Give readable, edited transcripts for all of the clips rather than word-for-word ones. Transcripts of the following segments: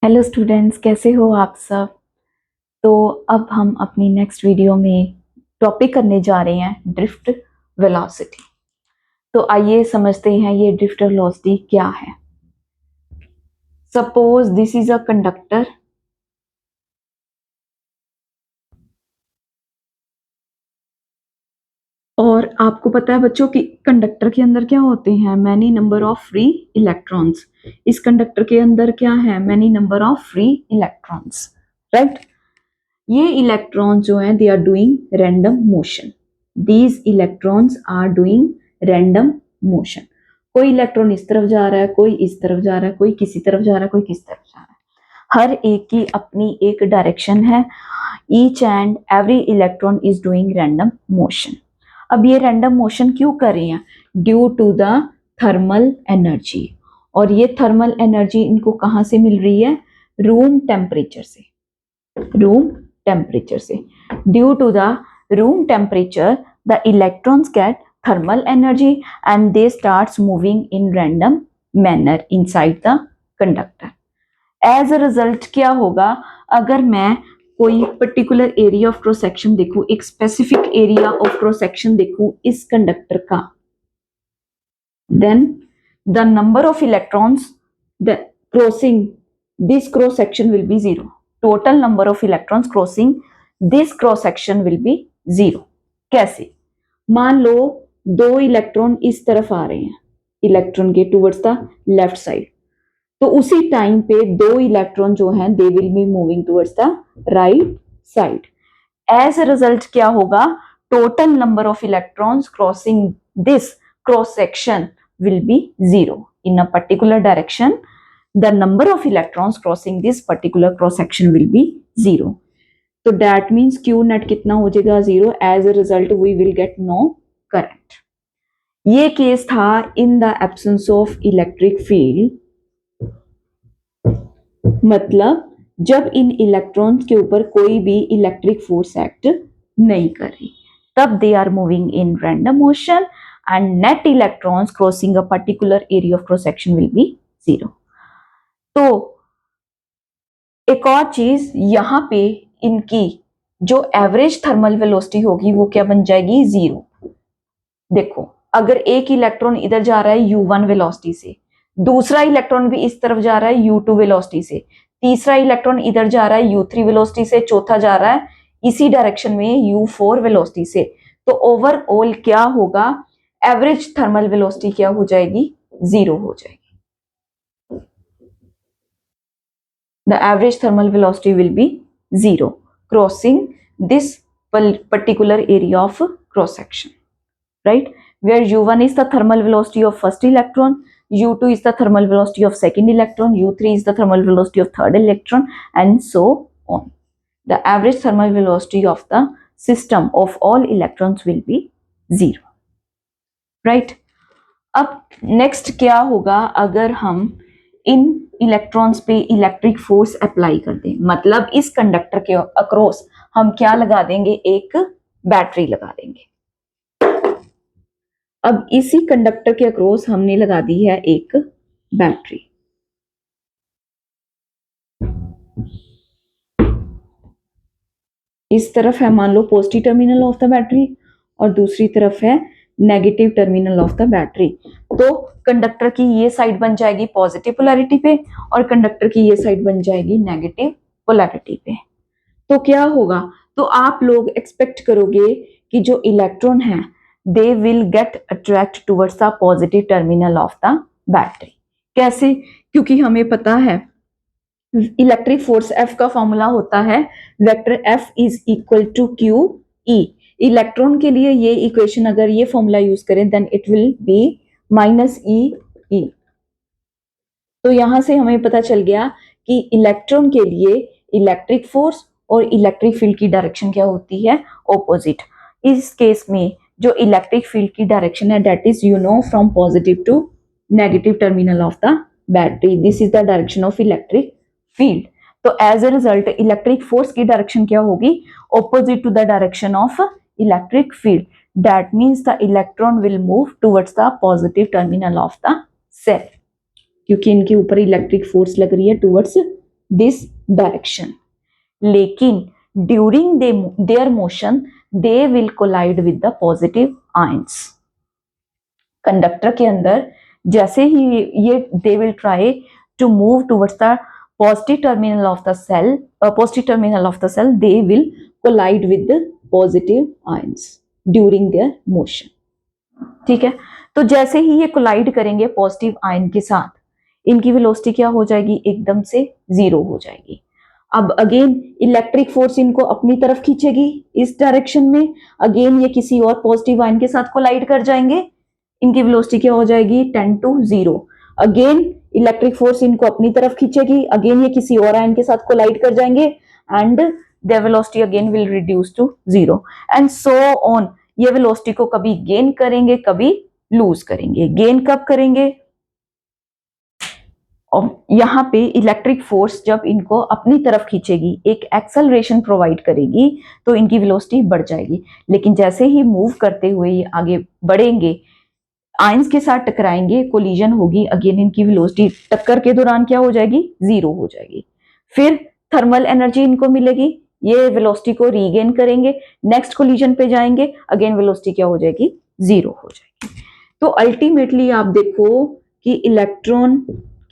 Hello students, कैसे हो आप सब। तो अब हम अपनी नेक्स्ट वीडियो में टॉपिक करने जा रहे हैं ड्रिफ्ट वेलोसिटी। तो आइए समझते हैं ये ड्रिफ्ट वेलोसिटी क्या है। Suppose this is a conductor और आपको पता है बच्चों कि कंडक्टर के अंदर क्या होते हैं, many number of free electrons. इस कंडक्टर के अंदर क्या है, many number of free electrons, right. ये इलेक्ट्रॉन्स जो हैं they are doing random motion. These electrons are doing random motion. कोई इलेक्ट्रॉन इस तरफ जा रहा है, कोई इस तरफ जा रहा है, कोई किसी तरफ जा रहा है, कोई किस तरफ जा रहा है। हर एक की अपनी एक डायरेक्शन है। Each and every electron is doing random motion. अब ये रैंडम मोशन क्यों कर रही हैं? Due to the thermal energy. और ये थर्मल एनर्जी इनको कहाँ से मिल रही है? रूम टेम्परेचर से। रूम टेम्परेचर से। Due to the room temperature the electrons get thermal energy and they starts moving in random manner inside the conductor. As a result क्या होगा, अगर मैं कोई particular area of cross section देखूं, एक specific area of cross section देखूं इस conductor का, then the number of electrons that crossing this cross section will be zero. Total number of electrons crossing this cross section will be zero. कैसे? मान लो दो electron इस तरफ आ रहे हैं, इलेक्ट्रॉन के टुवर्ड्स द लेफ्ट साइड, तो उसी टाइम पे दो इलेक्ट्रॉन जो हैं they will be moving towards the right side. As a result क्या होगा, total number of electrons crossing this cross section will be zero in a particular direction. The number of electrons crossing this particular cross section will be zero. So that means Q net कितना हो जाएगा? Zero. As a result we will get no current. ये case था in the absence of electric field, मतलब जब इन electrons के ऊपर कोई भी इलेक्ट्रिक फोर्स एक्ट नहीं कर रही, तब they are moving in random motion and net electrons crossing a particular area of cross section will be zero. तो एक और चीज यहां पे, इनकी जो एवरेज थर्मल वेलोसिटी होगी वो क्या बन जाएगी? जीरो। देखो अगर एक इलेक्ट्रॉन इधर जा रहा है u1 वेलोसिटी से, दूसरा इलेक्ट्रॉन भी इस तरफ जा रहा है u2 वेलोसिटी से, तीसरा इलेक्ट्रॉन इधर जा रहा है u3 वेलोसिटी से, चौथा जा रहा है इसी डायरेक्शन में u4 वेलोसिटी से, तो ओवरऑल क्या होगा? एवरेज थर्मल वेलोसिटी क्या हो जाएगी? जीरो हो जाएगी। The average thermal velocity will be zero crossing this particular area of cross section, right? Where u1 is the thermal velocity of first electron, u2 is the thermal velocity of second electron, u3 is the thermal velocity of third electron, and so on. The average thermal velocity of the system of all electrons will be zero. Right. अब next क्या होगा, अगर हम इन electrons पे electric force apply कर दें, मतलब इस कंडक्टर के अक्रॉस हम क्या लगा देंगे? एक बैटरी लगा देंगे। अब इसी कंडक्टर के अक्रॉस हमने लगा दी है एक बैटरी। इस तरफ है मान लो positive terminal of the battery और दूसरी तरफ है negative terminal of the battery. तो कंडक्टर की ये साइड बन जाएगी पॉजिटिव पोलैरिटी पे और कंडक्टर की ये साइड बन जाएगी नेगेटिव पोलैरिटी पे। तो क्या होगा? तो आप लोग एक्सपेक्ट करोगे कि जो इलेक्ट्रॉन है they will get attract towards the positive terminal of the battery. कैसे? क्योंकि हमें पता है इलेक्ट्रिक फोर्स F का फॉर्मूला होता है vector F is equal to Q E. Electron के लिए ये इक्वेशन अगर ये फॉर्मूला यूज करें then it will be minus E E. तो यहां से हमें पता चल गया कि इलेक्ट्रॉन के लिए इलेक्ट्रिक फोर्स और इलेक्ट्रिक फील्ड की डायरेक्शन क्या होती है? ऑपोजिट। इस केस में जो इलेक्ट्रिक फील्ड की डायरेक्शन है that is you know from positive to negative terminal of the battery, this is the direction of electric field. तो as a result electric force की डायरेक्शन क्या होगी? Opposite to the direction of electric field. That means the electron will move towards the positive terminal of the cell, क्योंकि इनके ऊपर electric force लग रही है टुवर्ड्स दिस डायरेक्शन, लेकिन during their motion they will collide with the positive ions. Conductor के अंदर जैसे ही ये they will try to move towards the positive terminal of the cell, they will collide with the positive ions during their motion। ठीक है, तो जैसे ही ये कोलाइड करेंगे पॉजिटिव आयन के साथ, इनकी वेलोसिटी क्या हो जाएगी, एकदम से 0 हो जाएगी। अब अगेन इलेक्ट्रिक फोर्स इनको अपनी तरफ खींचेगी इस डायरेक्शन में, अगेन ये किसी और पॉजिटिव आयन के साथ कोलाइड कर जाएंगे, इनकी वेलोसिटी क्या हो जाएगी, 10 to 0। अगेन इलेक्ट्रिक फोर्स इनको अपनी तरफ खींचेगी, अगेन ये किसी और आयन के साथ कोलाइड कर जाएंगे and their velocity again will reduce to 0 and so on। ये वेलोसिटी को कभी गेन करेंगे, कभी लूज करेंगे। गेन कब करेंगे, और यहाँ पे इलेक्ट्रिक फोर्स जब इनको अपनी तरफ खींचेगी, एक एक्सेलरेशन प्रोवाइड करेगी, तो इनकी वेलोसिटी बढ़ जाएगी। लेकिन जैसे ही मूव करते हुए ये आगे बढ़ेंगे, आयंस के साथ टकराएंगे, कोलिजन होगी, अगेन इनकी वेलोसिटी टक्कर के दौरान क्या हो जाएगी, 0 हो जाएगी। फिर थर्मल एनर्जी इनको मिलेगी, ये वेलोसिटी को रीगेन करेंगे, नेक्स्ट कोलिजन पे जाएंगे, अगेन वेलोसिटी क्या हो जाएगी, 0 हो जाएगी। तो अल्टीमेटली आप देखो कि इलेक्ट्रॉन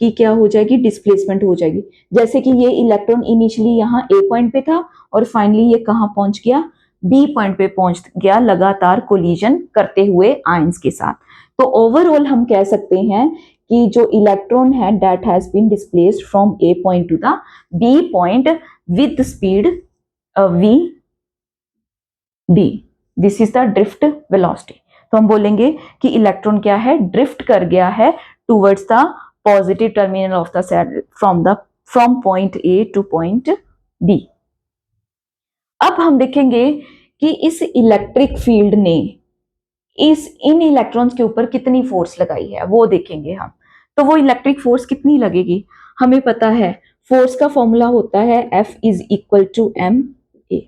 की क्या हो जाएगी, डिस्प्लेसमेंट हो जाएगी। जैसे कि ये इलेक्ट्रॉन इनिशियली यहाँ ए पॉइंट पे था और फाइनली ये कहाँ पहुंच गया, बी पॉइंट पे पहुंच गया, लगातार कोलिजन करते हुए आयंस के साथ। तो ओवरऑल हम कह सकते हैं कि जो इलेक्ट्रॉन है that has been displaced from A point to the B point with speed v d, this is the drift velocity. तो हम बोलेंगे कि इलेक्ट्रॉन क्या है, ड्रिफ्ट कर गया है towards the positive terminal of the cell from point A to point B. अब हम देखेंगे कि इस इलेक्ट्रिक फील्ड ने इन इलेक्ट्रॉन्स के ऊपर कितनी फोर्स लगाई है, वो देखेंगे हम। तो वो इलेक्ट्रिक फोर्स कितनी लगेगी, हमें पता है फोर्स का फॉर्मूला होता है F is equal to M A,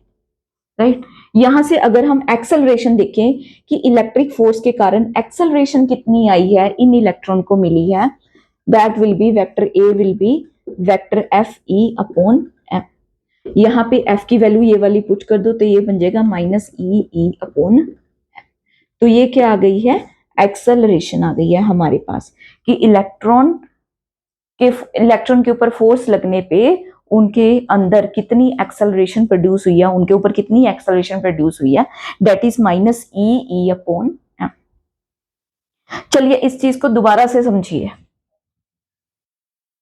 right. यहां से अगर हम एक्सेलरेशन देखें कि इलेक्ट्रिक फोर्स के कारण एक्सेलरेशन कितनी आई है, इन इलेक्ट्रॉन को मिली है, that will be vector A will be vector F E upon M. यहाँ पे F की वैल्यू ये वाली पुट कर दो तो ये बन जाएगा माइनस ई अपॉन एम। तो ये क्या आ गई है, एक्सेलरेशन आ गई है हमारे पास कि इलेक्ट्रॉन के ऊपर फोर्स लगने पे उनके अंदर कितनी एक्सेलरेशन प्रोड्यूस हुई है, उनके ऊपर कितनी एक्सेलरेशन प्रोड्यूस हुई है, that is minus E upon M. चलिए इस चीज को दोबारा से समझिए।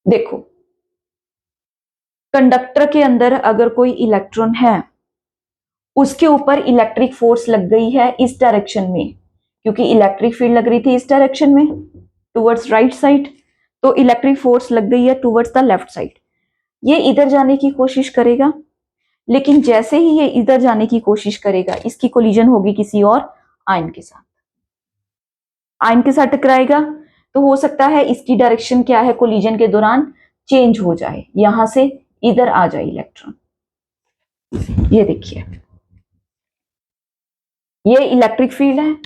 देखो कंडक्टर के अंदर अगर कोई इलेक्ट्रॉन है, उसके ऊपर इलेक्ट्रिक फोर्स लग गई है इस डायरेक्शन में, क्योंकि इलेक्ट्रिक फील्ड लग रही थी इस डायरेक्शन में टुवर्ड्स राइट साइड, तो इलेक्ट्रिक फोर्स लग गई है टुवर्ड्स द लेफ्ट साइड। ये इधर जाने की कोशिश करेगा, लेकिन जैसे ही ये इधर जाने की कोशिश करेगा, इसकी कोलिजन होगी किसी और आयन के साथ, आयन के साथ टकराएगा। तो हो सकता है इसकी डायरेक्शन क्या है, कोलिजन के दौरान चेंज हो जाए, यहां से इधर आ जाए इलेक्ट्रॉन। ये देखिए ये इलेक्ट्रिक फील्ड है,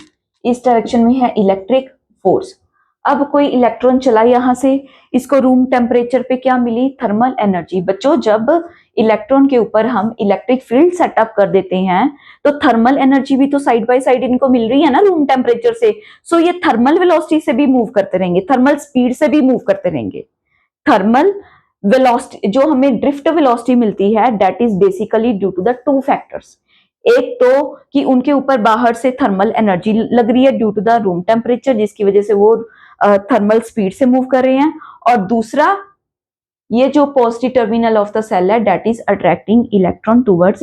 इस डायरेक्शन में है इलेक्ट्रिक फोर्स। अब कोई इलेक्ट्रॉन चला यहां से, इसको रूम टेम्परेचर पे क्या मिली, थर्मल एनर्जी। बच्चों जब इलेक्ट्रॉन के ऊपर हम इलेक्ट्रिक फील्ड सेटअप कर देते हैं तो थर्मल एनर्जी भी तो साइड बाय साइड इनको मिल रही है ना रूम टेम्परेचर से। सो ये थर्मल वेलोसिटी से भी मूव करते रहेंगे, थर्मल स्पीड से भी मूव करते रहेंगे। थर्मल वेलोसिटी जो हमें ड्रिफ्ट वेलोसिटी मिलती है that is basically due to the two factors. एक तो कि उनके ऊपर बाहर से थर्मल एनर्जी लग रही है due to the room temperature, जिसकी वजह से वो थर्मल स्पीड से मूव कर रहे हैं, और दूसरा ये जो positive terminal of the cell है that is attracting electron towards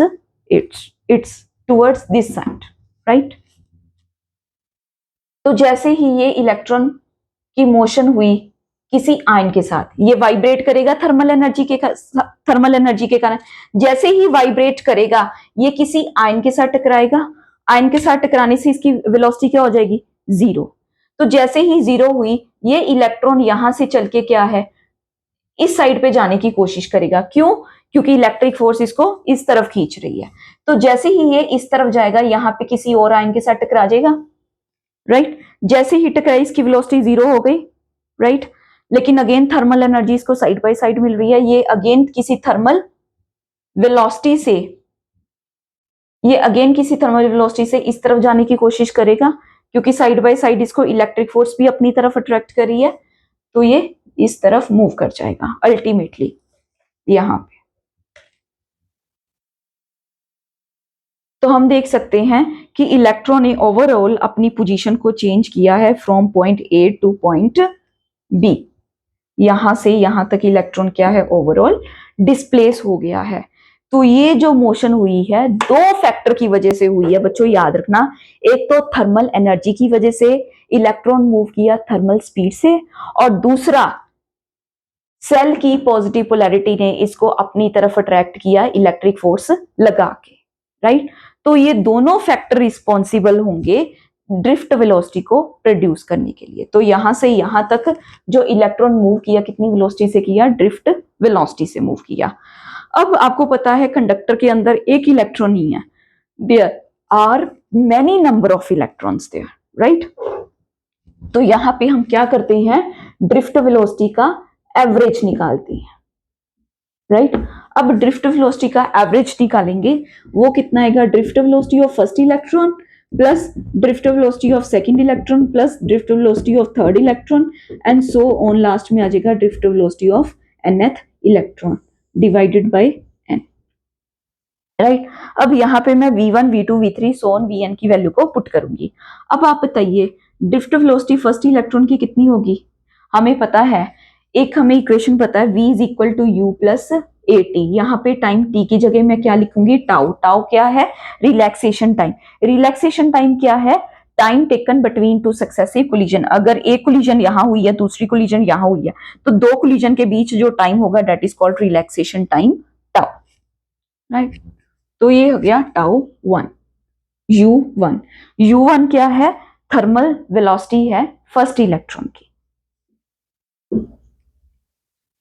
its towards this side, right. तो जैसे ही ये इलेक्ट्रॉन की मोशन हुई किसी आयन के साथ, ये वाइब्रेट करेगा थर्मल एनर्जी के कारण। जैसे ही वाइब्रेट करेगा ये किसी आयन के साथ टकराएगा, आयन के साथ टकराने से इसकी वेलोसिटी क्या हो जाएगी, 0। तो जैसे ही 0 हुई ये इलेक्ट्रॉन यहां से चल के क्या है, इस साइड पे जाने की कोशिश करेगा। क्यों, क्योंकि इलेक्ट्रिक फोर्स इसको इस तरफ खींच रही है। तो जैसे ही ये इस तरफ जाएगा यहाँ पे किसी और आयन के साथ टकरा जाएगा, राइट। जैसे ही टकराई इसकी वेलोसिटी 0 हो गई, राइट। लेकिन अगेन थर्मल एनर्जी इसको साइड बाय साइड मिल रही है, ये अगेन किसी थर्मल वेलोसिटी से, ये अगेन किसी थर्मल वेलोसिटी से इस तरफ जाने की कोशिश करेगा, क्योंकि साइड बाय साइड इसको इलेक्ट्रिक फोर्स भी अपनी तरफ अट्रैक्ट कर रही है, तो ये इस तरफ मूव कर जाएगा अल्टीमेटली यहां पे। तो हम देख सकते हैं कि इलेक्ट्रॉन ने ओवरऑल अपनी पोजीशन को चेंज किया है from point A to point B. यहां से यहां तक इलेक्ट्रॉन क्या है, ओवरऑल डिस्प्लेस हो गया है। तो ये जो मोशन हुई है दो फैक्टर की वजह से हुई है बच्चों, याद रखना। एक तो थर्मल एनर्जी की वजह से इलेक्ट्रॉन मूव किया थर्मल स्पीड से, और दूसरा सेल की पॉजिटिव पोलैरिटी ने इसको अपनी तरफ अट्रैक्ट किया इलेक्ट्रिक फोर्स लगा के, राइट। तो ये दोनों फैक्टर रिस्पॉन्सिबल होंगे ड्रिफ्ट वेलोसिटी को प्रोड्यूस करने के लिए। तो यहां से यहां तक जो इलेक्ट्रॉन मूव किया कितनी वेलोसिटी से किया, ड्रिफ्ट वेलोसिटी से मूव किया। अब आपको पता है कंडक्टर के अंदर एक इलेक्ट्रॉन ही है, there are many number of electrons there, right. तो यहां पे हम क्या करते हैं, ड्रिफ्ट वेलोसिटी का एवरेज निकालते हैं, राइट। अब ड्रिफ्ट वेलोसिटी का एवरेज निकालेंगे, वो कितना आएगा, drift velocity of first electron plus drift velocity of second electron plus drift velocity of third electron and so on, last में आ जाएगा drift velocity of nth electron divided by n, right. अब यहाँ पे मैं v1 v2 v3 so on vn की value को put करूंगी। अब आप बताइए ड्रिफ्ट वेलोसिटी फर्स्ट इलेक्ट्रॉन की कितनी होगी, हमें पता है, एक हमें इक्वेशन पता है v is equal to U plus A T. यहाँ पे टाइम t की जगह मैं क्या लिखूंगी, टाउ। टाउ क्या है, रिलैक्सेशन टाइम। रिलैक्सेशन टाइम क्या है, time taken between two successive collision. अगर एक कोलिजन यहाँ हुई है दूसरी कोलिजन यहाँ हुई है, तो दो कोलिजन के बीच जो टाइम होगा that is called relaxation time, tau, right. तो ये हो गया टाउ वन, u1। u1 क्या है, थर्मल वेलोसिटी है फर्स्ट इलेक्ट्रॉन की,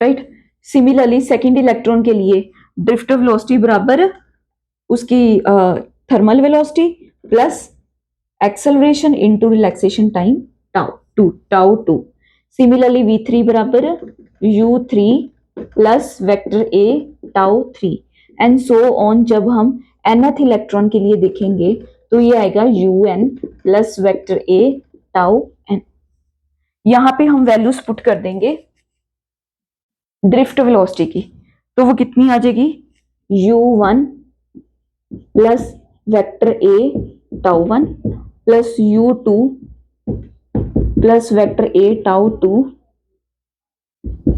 राइट। सिमिलरली सेकेंड इलेक्ट्रॉन के लिए ड्रिफ्ट वेलोसिटी बराबर उसकी thermal velocity plus acceleration into relaxation time tau two. Similarly v3 बराबर u3 plus vector a tau 3 and so on. जब हम nth इलेक्ट्रॉन के लिए देखेंगे तो ये आएगा un plus vector a tau n। यहां पे हम वैल्यूज पुट कर देंगे ड्रिफ्ट वेलोसिटी की, तो वो कितनी आ जाएगी, u1 plus vector a tau 1 plus u2 plus vector a tau 2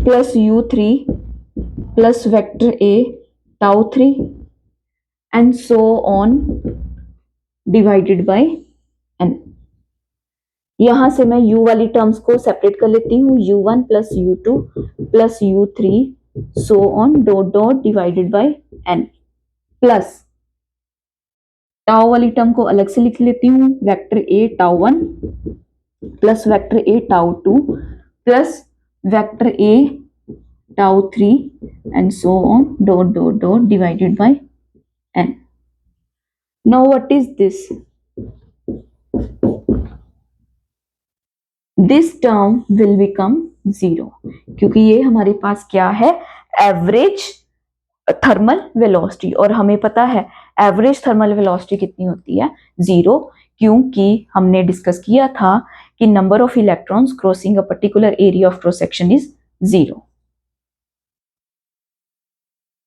plus u3 plus vector a tau 3 and so on divided by n। यहां से मैं u वाली टर्म्स को सेपरेट कर लेती हूँ, u1 plus u2 plus u3 so on dot dot divided by n, plus tau वाली term को अलग से लिख लेती हूँ, vector a tau 1 plus vector a tau 2 plus vector a tau 3 and so on dot dot dot divided by n। Now what is this, this term will become 0, क्योंकि ये हमारे पास क्या है, एवरेज थर्मल वेलोसिटी, और हमें पता है average thermal velocity कितनी होती है, 0, क्योंकि हमने डिस्कस किया था कि number of electrons crossing a particular area of cross section is 0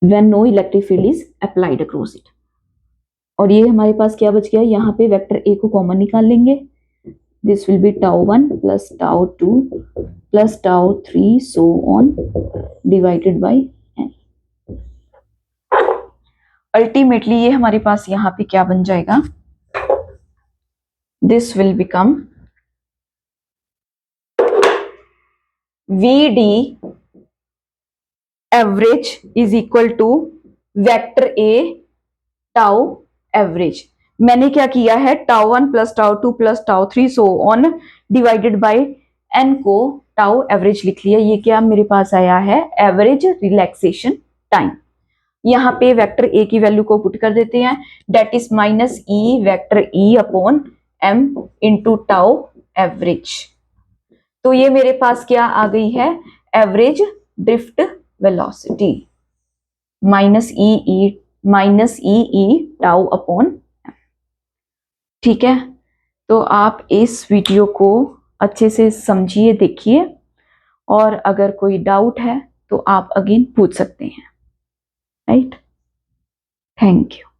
when no electric field is applied across it. और ये हमारे पास क्या बच गया, यहाँ पे वेक्टर ए को कॉमन निकाल लेंगे, this will be tau 1 plus tau 2 plus tau 3 so on divided by n। Ultimately ये हमारे पास यहाँ पे क्या बन जाएगा, this will become vd average is equal to vector a tau average। मैंने क्या किया है, tau 1 plus tau 2 plus tau 3 so on divided by n को टाउ एवरेज लिख लिया। ये क्या मेरे पास आया है, एवरेज रिलैक्सेशन टाइम। यहाँ पे वेक्टर a की वैल्यू को पुट कर देते हैं, that is minus e vector e upon m into tau average. तो ये मेरे पास क्या आ गई है, average drift velocity minus e tau upon, ठीक है। तो आप इस वीडियो को अच्छे से समझिए, देखिए, और अगर कोई डाउट है तो आप अगेन पूछ सकते हैं, राइट। Thank you.